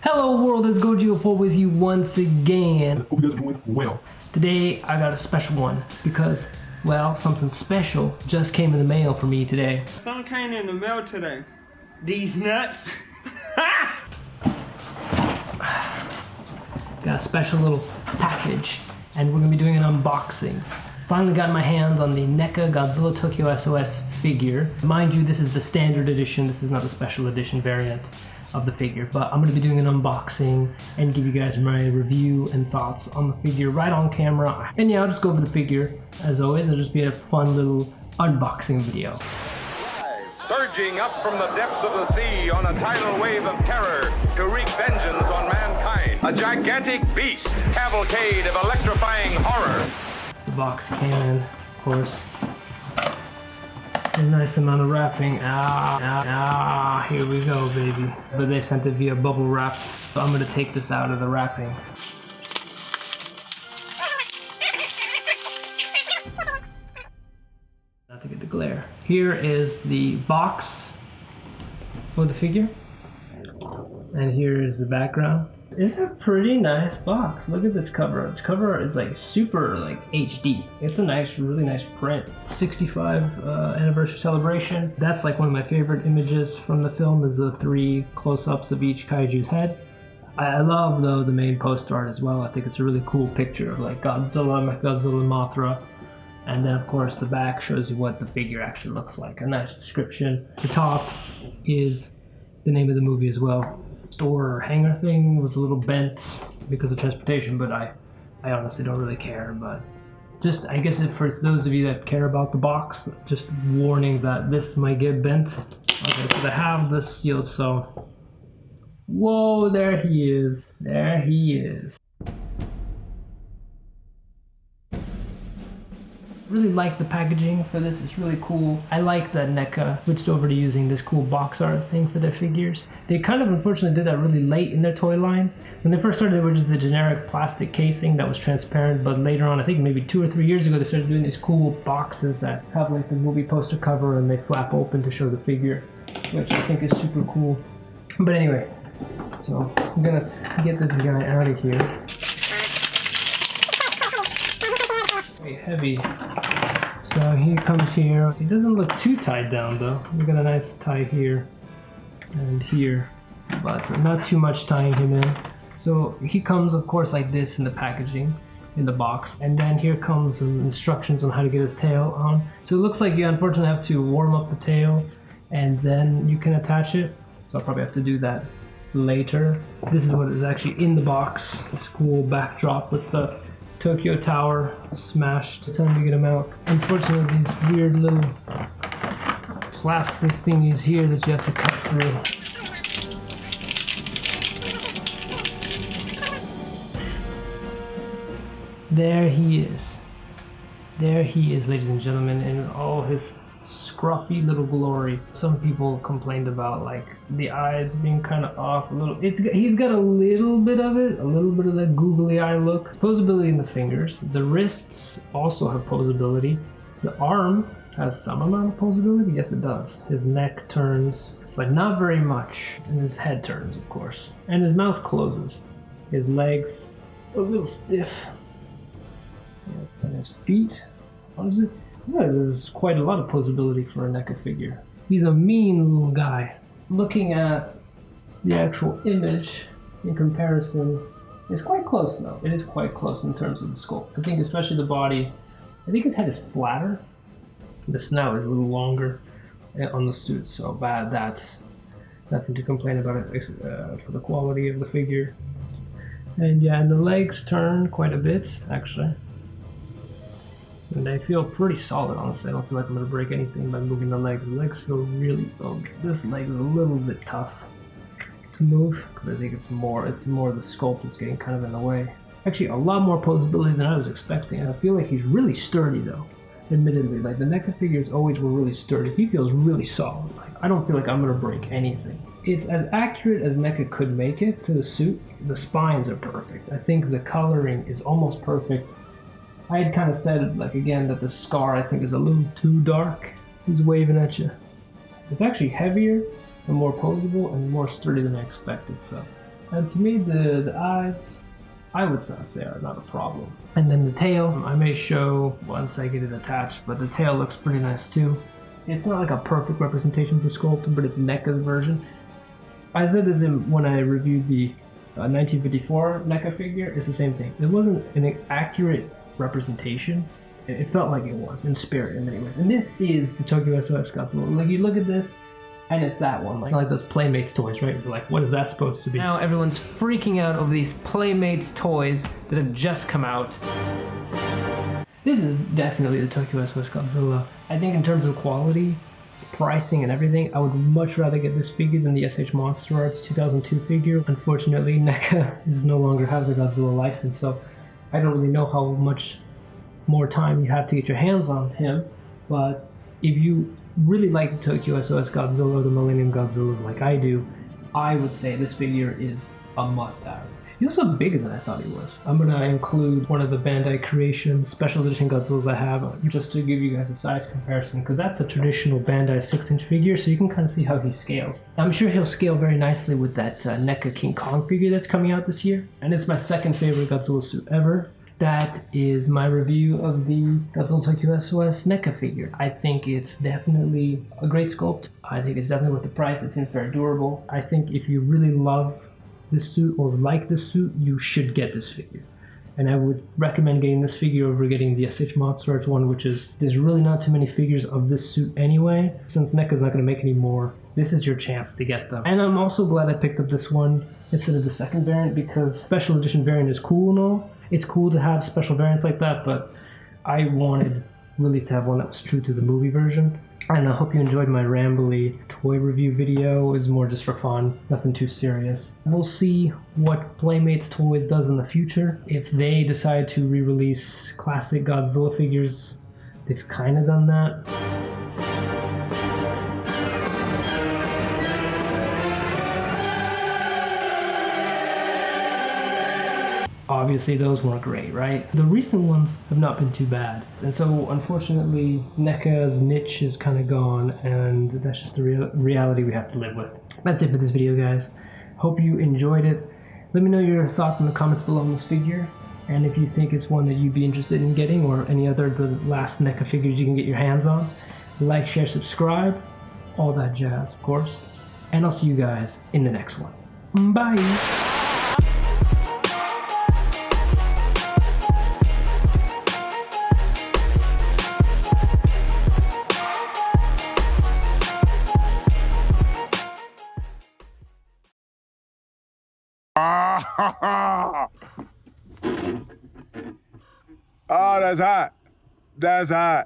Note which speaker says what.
Speaker 1: Hello world, it's Godzilla with you once again.
Speaker 2: Hope you guys are doing well.
Speaker 1: Today I got a special one because, well, something special just came in the mail for me today.
Speaker 3: Something came in the mail today. These nuts.
Speaker 1: Got a special little package and we're gonna be doing an unboxing. Finally got my hands on the NECA Godzilla Tokyo SOS figure. Mind you, this is the standard edition. This is not the special edition variant of the figure, but I'm going to be doing an unboxing and give you guys my review and thoughts on the figure right on camera. And yeah, I'll just go over the figure as always. It'll just be a fun little unboxing video.
Speaker 4: Surging up from the depths of the sea on a tidal wave of terror to wreak vengeance on mankind. A gigantic beast, cavalcade of electrifying horror.
Speaker 1: The box came in, of course. It's a nice amount of wrapping. Here we go, baby. But they sent it via bubble wrap, so I'm gonna take this out of the wrapping. Not to get the glare. Here is the box for the figure, and here is the background. It's a pretty nice box. Look at this cover. This cover is like super HD. It's a nice, really nice print. 65 anniversary celebration. That's like one of my favorite images from the film is the 3 close-ups of each kaiju's head. I love though the main poster art as well. I think it's a really cool picture of like Godzilla, Godzilla and Mothra. And then of course the back shows you what the figure actually looks like. A nice description. The top is the name of the movie as well. Store or hanger thing was a little bent because of transportation, but I honestly don't really care. But just, I guess for those of you that care about the box, just warning that this might get bent. Okay, so they have this sealed, so whoa, there he is. There he is. Really like the packaging for this. It's really cool. I like that NECA switched over to using this cool box art thing for their figures. They kind of unfortunately did that really late in their toy line. When they first started, they were just the generic plastic casing that was transparent, but later on, I think maybe 2 or 3 years ago, they started doing these cool boxes that have like the movie poster cover and they flap open to show the figure, which I think is super cool. But anyway, so I'm gonna get this guy out of here. Very heavy. So he comes here. He doesn't look too tied down though. We got a nice tie here and here, but not too much tying him in. So he comes of course like this in the packaging, in the box, and then here comes some instructions on how to get his tail on. So it looks like you unfortunately have to warm up the tail and then you can attach it. So I'll probably have to do that later. This is what is actually in the box. This cool backdrop with the Tokyo Tower smashed. Time to get them out. Unfortunately, these weird little plastic thingies here that you have to cut through. There he is. There he is, ladies and gentlemen, in all his scruffy little glory. Some people complained about like the eyes being kind of off a little. He's got a little bit of it, a little bit of that googly eye look. Posability in the fingers. The wrists also have posability. The arm has some amount of posability. Yes, it does. His neck turns, but not very much. And his head turns, of course. And his mouth closes. His legs a little stiff. And his feet. What is it? Yeah, there's quite a lot of posability for a NECA figure. He's a mean little guy. Looking at the actual image in comparison, it's quite close though. It is quite close in terms of the sculpt. I think especially the body, I think his head is flatter. The snout is a little longer on the suit, so that's nothing to complain about it for the quality of the figure. And yeah, and the legs turn quite a bit actually. And they feel pretty solid, honestly. I don't feel like I'm going to break anything by moving the legs. The legs feel really, this leg is a little bit tough to move, because I think it's more the sculpt that's getting kind of in the way. Actually, a lot more posability than I was expecting. And I feel like he's really sturdy though, admittedly. Like the NECA figures always were really sturdy. He feels really solid. Like, I don't feel like I'm going to break anything. It's as accurate as NECA could make it to the suit. The spines are perfect. I think the coloring is almost perfect. I had kind of said, like, again, that the scar I think is a little too dark. He's waving at you. It's actually heavier and more posable and more sturdy than I expected, so And to me, the eyes, I would say are not a problem. And then the tail, I may show once I get it attached, but the tail looks pretty nice too. It's not like a perfect representation of the sculptor, but it's NECA's version. I said this when I reviewed the 1954 NECA figure. It's the same thing. It wasn't an accurate representation. It felt like it was, in spirit in many ways. And this is the Tokyo SOS Godzilla. Like, you look at this, and it's that one. Like those Playmates toys, right? You're like, what is that supposed to be? Now everyone's freaking out over these Playmates toys that have just come out. This is definitely the Tokyo SOS Godzilla. I think in terms of quality, pricing, and everything, I would much rather get this figure than the SH Monster Arts 2002 figure. Unfortunately, NECA is no longer have the Godzilla license, so I don't really know how much more time you have to get your hands on him. But if you really like the Tokyo SOS Godzilla or the Millennium Godzilla like I do, I would say this figure is a must-have. He's also bigger than I thought he was. I'm gonna include one of the Bandai Creation special edition Godzillas I have just to give you guys a size comparison, because that's a traditional Bandai 6-inch figure, so you can kind of see how he scales. I'm sure he'll scale very nicely with that NECA King Kong figure that's coming out this year, and it's my second favorite Godzilla suit ever. That is my review of the Godzilla Tokyo SOS NECA figure. I think it's definitely a great sculpt. I think it's definitely worth the price. It's in fair durable. I think if you really love this suit or like this suit, you should get this figure. And I would recommend getting this figure over getting the SH Monster Arts one, which is, there's really not too many figures of this suit anyway. Since NECA's not going to make any more, this is your chance to get them. And I'm also glad I picked up this one instead of the second variant, because special edition variant is cool and all. It's cool to have special variants like that, but I wanted really to have one that was true to the movie version. And I hope you enjoyed my rambly toy review video. It was more just for fun, nothing too serious. We'll see what Playmates Toys does in the future. If they decide to re-release classic Godzilla figures, they've kind of done that. Obviously those weren't great, right? The recent ones have not been too bad. And so unfortunately, NECA's niche is kind of gone, and that's just the reality we have to live with. That's it for this video, guys. Hope you enjoyed it. Let me know your thoughts in the comments below on this figure, and if you think it's one that you'd be interested in getting, or any other of the last NECA figures you can get your hands on. Like, share, subscribe, all that jazz, of course. And I'll see you guys in the next one. Bye!
Speaker 2: Oh, that's hot. That's hot.